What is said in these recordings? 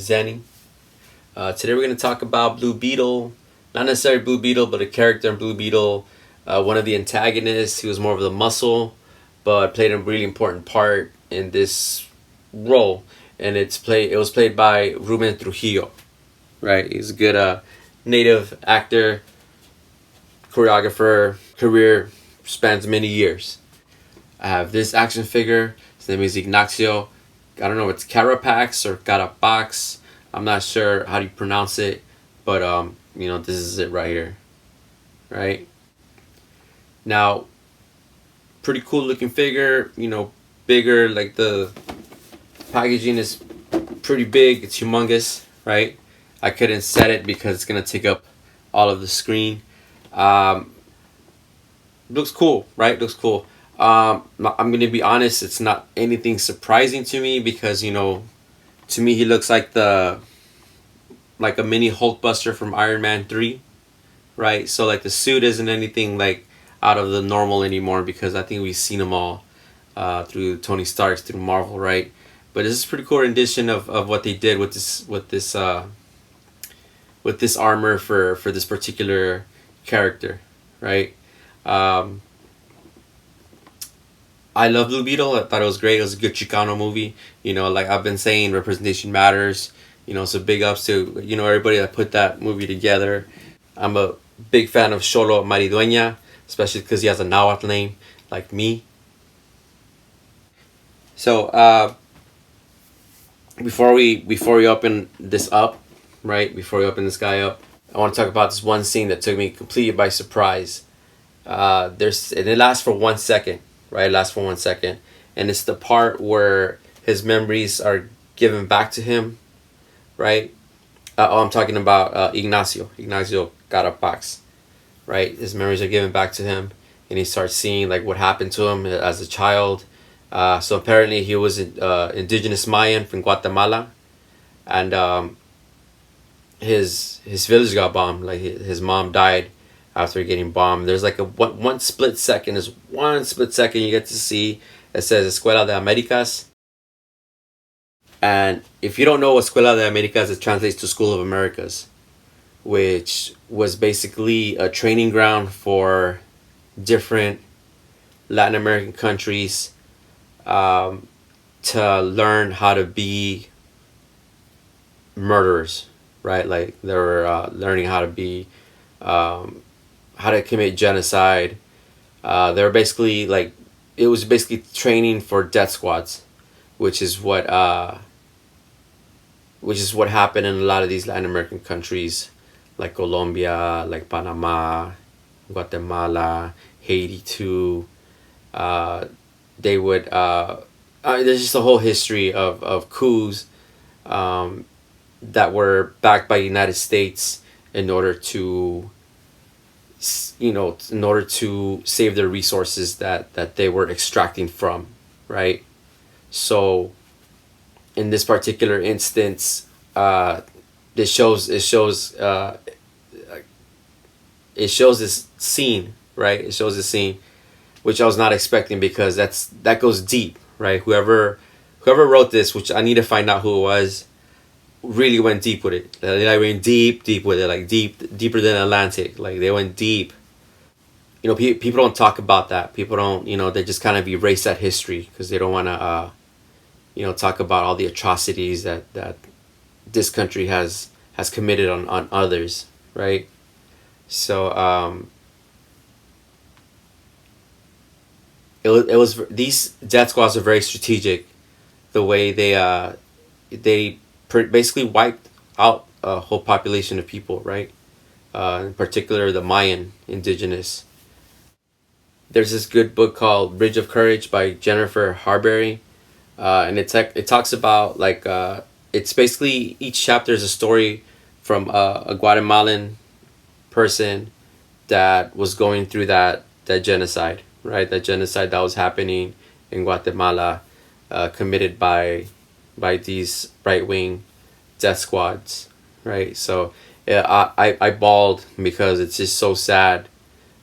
representing. Today we're going to talk about Blue Beetle. Not necessarily Blue Beetle, but a character in Blue Beetle. One of the antagonists. He was more of the muscle, but played a really important part in this role. And it was played by Ruben Trujillo. Right, he's a good native actor, choreographer. Career spans many years. I have this action figure. His name is Ignacio. I don't know if it's Carapax or Carapax. I'm not sure how do you pronounce it, but this is it right here. Right? Now, pretty cool looking figure, bigger, like the packaging is pretty big, it's humongous, right? I couldn't set it because it's gonna take up all of the screen. Looks cool, right? Looks cool. I'm gonna be honest, it's not anything surprising to me because to me he looks like a mini Hulkbuster from Iron Man 3, right? So like the suit isn't anything like out of the normal anymore because I think we've seen them all through Tony Stark's, through Marvel, right? But this is a pretty cool rendition of what they did with this armor for this particular character, right? I love Blue Beetle. I thought it was great. It was a good Chicano movie. Like I've been saying, representation matters. So big ups to everybody that put that movie together. I'm a big fan of Xolo Maridueña, especially because he has a Nahuatl name like me. So before we open this up, right? Before we open this guy up, I want to talk about this one scene that took me completely by surprise. It lasts for 1 second, right? It lasts for 1 second, and it's the part where his memories are given back to him, right? I'm talking about Ignacio Carapax, right? His memories are given back to him, and he starts seeing like what happened to him as a child. So apparently he was indigenous Mayan from Guatemala, and his village got bombed. Like his mom died after getting bombed. There's like one split second. There's 1 split second you get to see. It says Escuela de Americas. And if you don't know Escuela de Americas, it translates to School of Americas, which was basically a training ground for different Latin American countries to learn how to be murderers, right? Like they were learning how to be how to commit genocide. They were basically it was basically training for death squads, which is what happened in a lot of these Latin American countries, like Colombia, like Panama, Guatemala, Haiti too. They would there's just a whole history of coups that were backed by the United States in order to save their resources that they were extracting from, right? So in this particular instance, it shows this scene, right? It shows this scene, which I was not expecting because that goes deep, right? Whoever wrote this, which I need to find out who it was, really went deep with it. They went deep with it, like deeper than Atlantic. Like they went deep. People don't talk about that. People don't, they just kind of erase that history because they don't want to, talk about all the atrocities that this country has committed on others, right? So it was these death squads are very strategic. The way they basically wiped out a whole population of people, right? In particular, the Mayan indigenous. There's this good book called Bridge of Courage by Jennifer Harberry, and it talks about it's basically each chapter is a story from a Guatemalan person that was going through that genocide, right? That genocide that was happening in Guatemala, committed by these right-wing death squads, right? So yeah, I bawled because it's just so sad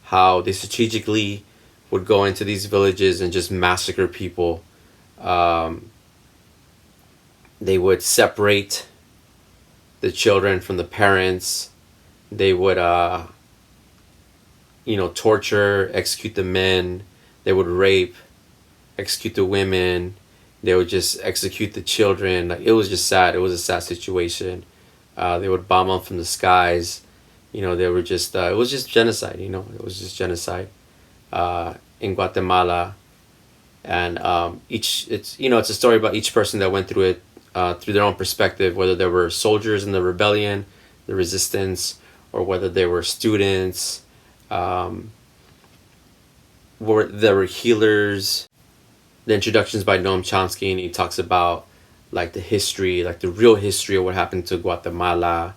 how they strategically would go into these villages and just massacre people. They would separate the children from the parents. They would torture, execute the men. They would rape, execute the women. They would just execute the children. Like, it was just sad. It was a sad situation. They would bomb them from the skies. They were just it was just genocide. It was just genocide in Guatemala. And it's a story about each person that went through it through their own perspective, whether they were soldiers in the rebellion, the resistance, or whether they were students, there were healers. The introductions by Noam Chomsky, and he talks about like the history, like the real history of what happened to Guatemala,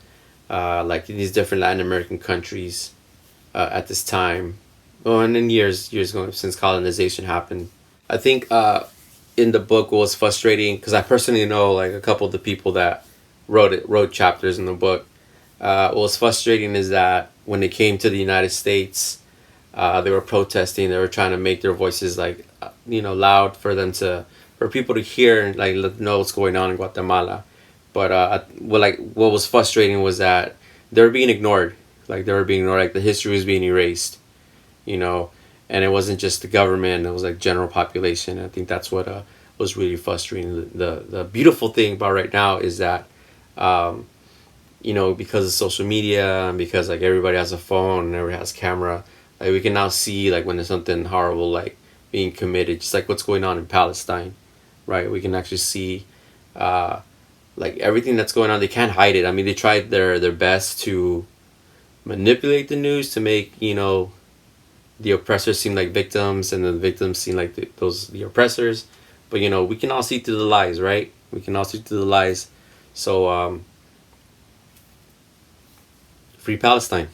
like these different Latin American countries at this time. Well, and in years ago since colonization happened. I think in the book, what was frustrating, because I personally know like a couple of the people that wrote chapters in the book. What was frustrating is that when they came to the United States, they were protesting. They were trying to make their voices like loud for people to hear and like know what's going on in Guatemala. But what was frustrating was that they were being ignored. Like the history was being erased. And it wasn't just the government. It was like general population. I think that's what was really frustrating. The beautiful thing about right now is that because of social media and because like everybody has a phone and everybody has a camera, like we can now see like when there's something horrible like being committed, just like what's going on in Palestine, right? We can actually see like everything that's going on. They can't hide it. I mean, they tried their best to manipulate the news to make the oppressors seem like victims and the victims seem like the oppressors, but we can all see through the lies, right? We can all see through the lies. So free Palestine.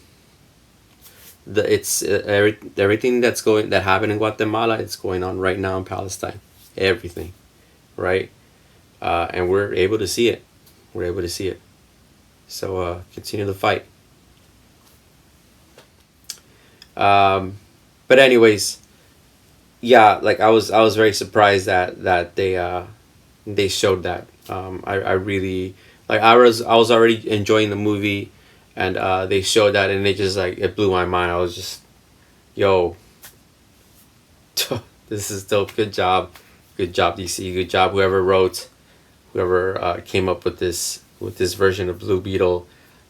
Everything that happened in Guatemala, it's going on right now in Palestine. Everything, right? And we're able to see it. We're able to see it. So continue the fight. But anyways, yeah, like I was very surprised that they showed that. I really like I was already enjoying the movie, and they showed that, and it blew my mind. I was just, yo, this is dope. Good job, DC. Good job, whoever came up with this version of Blue Beetle.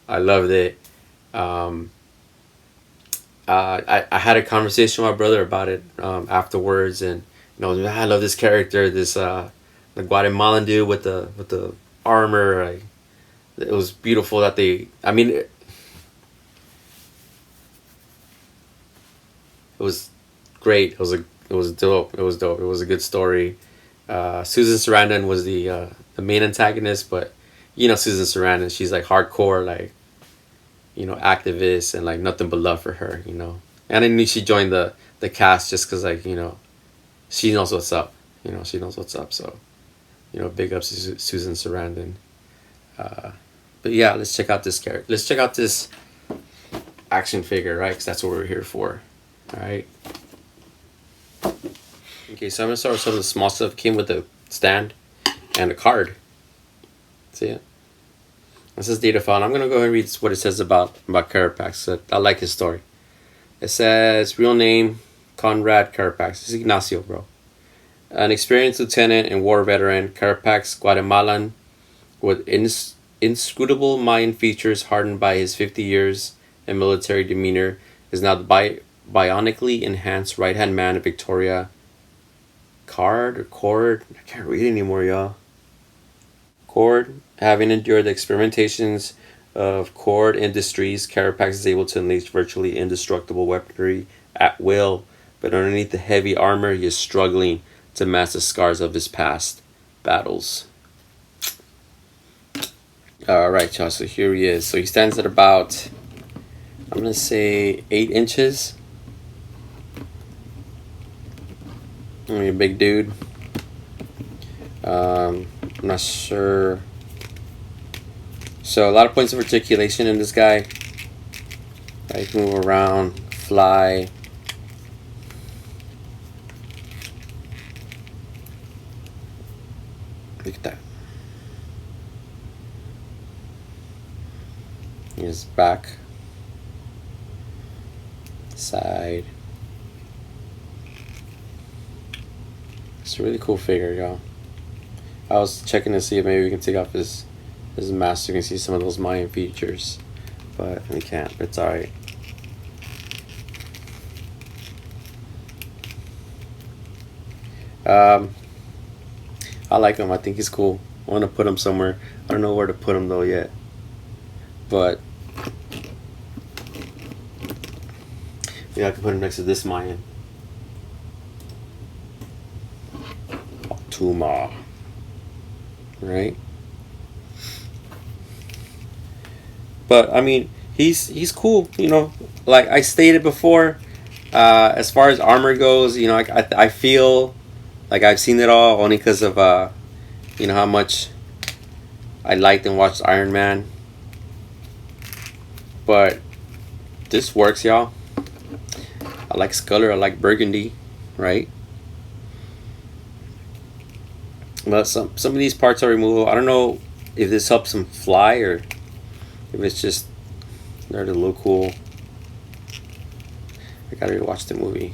I loved it. I had a conversation with my brother about it afterwards, and I love this character, this the Guatemalan dude with the armor. It was beautiful that it was great. It was dope. It was dope. It was a good story. Susan Sarandon was the main antagonist, but Susan Sarandon, she's like hardcore, like activist, and like nothing but love for her, and I knew she joined the cast just because like she knows what's up. She knows what's up. So big ups to Susan Sarandon. But yeah, let's check out this character. Let's check out this action figure, right? Because that's what we're here for. All right. Okay, so I'm gonna start with some of the small stuff. Came with a stand and a card. See it? This is data file. I'm gonna go ahead and read what it says about Carapax. I like his story. It says real name Conrad Carapax. This is Ignacio, bro. An experienced lieutenant and war veteran, Carapax, Guatemalan, with inscrutable Mayan features hardened by his 50 years and military demeanor, is now the bionically enhanced right-hand man of Victoria Cord. I can't read anymore, y'all. Cord. Having endured the experimentations of Cord Industries, Carapax is able to unleash virtually indestructible weaponry at will, but underneath the heavy armor, he is struggling to mask the scars of his past battles. Alright, y'all, so here he is. So he stands at about, I'm going to say 8 inches. I mean, a big dude. I'm not sure. So a lot of points of articulation in this guy. He can move around, fly. Look at that. His back, side. It's a really cool figure, y'all. I was checking to see if maybe we can take off his mask so you can see some of those Mayan features, but we can't. It's alright. I like him. I think he's cool. I want to put him somewhere. I don't know where to put him though yet, but yeah, I can put him next to this Mayan. Tuma. Right? But I mean, he's cool. You know, like I stated before, as far as armor goes, you know, I feel like I've seen it all only because of you know how much I liked and watched Iron Man. But this works, y'all. I like Sculler. I like Burgundy, right? But some of these parts are removable. I don't know if this helps him fly or if it's just there to look cool. I gotta rewatch the movie.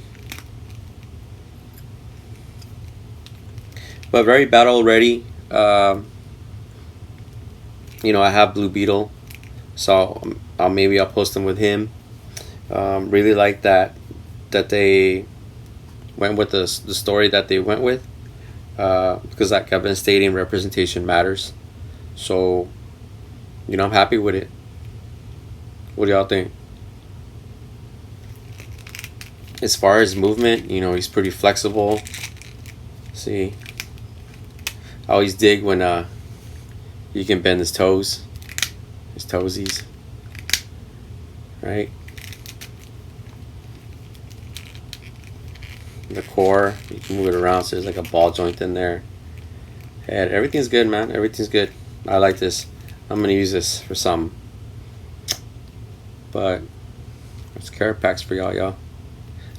But very battle ready. You know, I have Blue Beetle, so maybe I'll post them with him. Really like that they went with the story that they went with, because like I've been stating, representation matters. So, you know, I'm happy with it. What do y'all think? As far as movement, you know, he's pretty flexible. See, I always dig when you can bend his toesies, right? The core, you can move it around so there's like a ball joint in there. And everything's good, man. Everything's good. I like this. I'm gonna use this for some. But it's Carapax for y'all.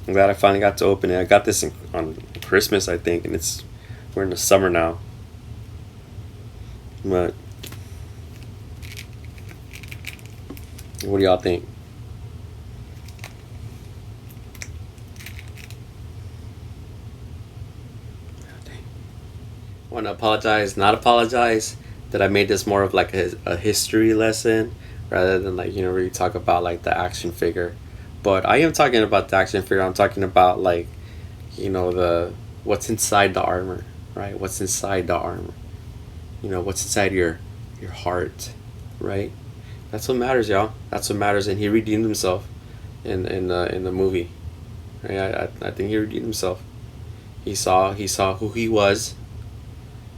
I'm glad I finally got to open it. I got this on Christmas, I think, and we're in the summer now. But what do y'all think? Want to not apologize that I made this more of like a history lesson rather than like, you know, really talk about like the action figure. But I am talking about the action figure. I'm talking about like, you know, the what's inside the armor, right? What's inside the armor? You know, what's inside your heart, right? That's what matters, y'all. That's what matters. And he redeemed himself in the movie. Right? I think he redeemed himself. He saw who he was.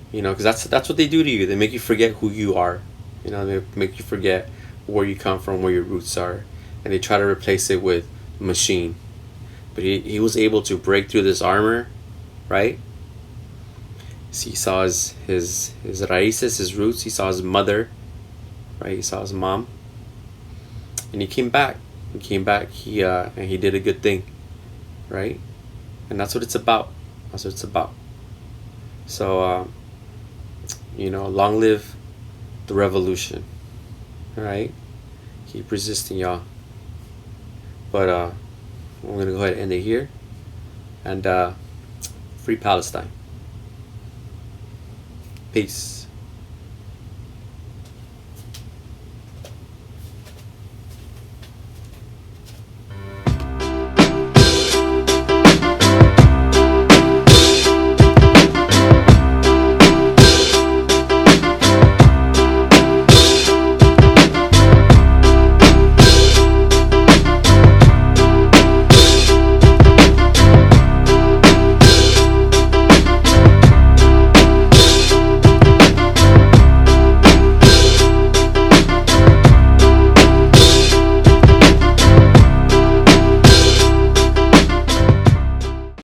You know, because that's what they do to you. They make you forget who you are. You know, they make you forget where you come from, where your roots are, and they try to replace it with machine. But he was able to break through this armor, right? So he saw his raíces, his roots. He saw his mother, right? He saw his mom, and he came back. He came back. And he did a good thing, right? And that's what it's about. That's what it's about. So, you know, long live the revolution. All right, keep resisting, y'all. But I'm gonna go ahead and end it here. And free Palestine. Peace.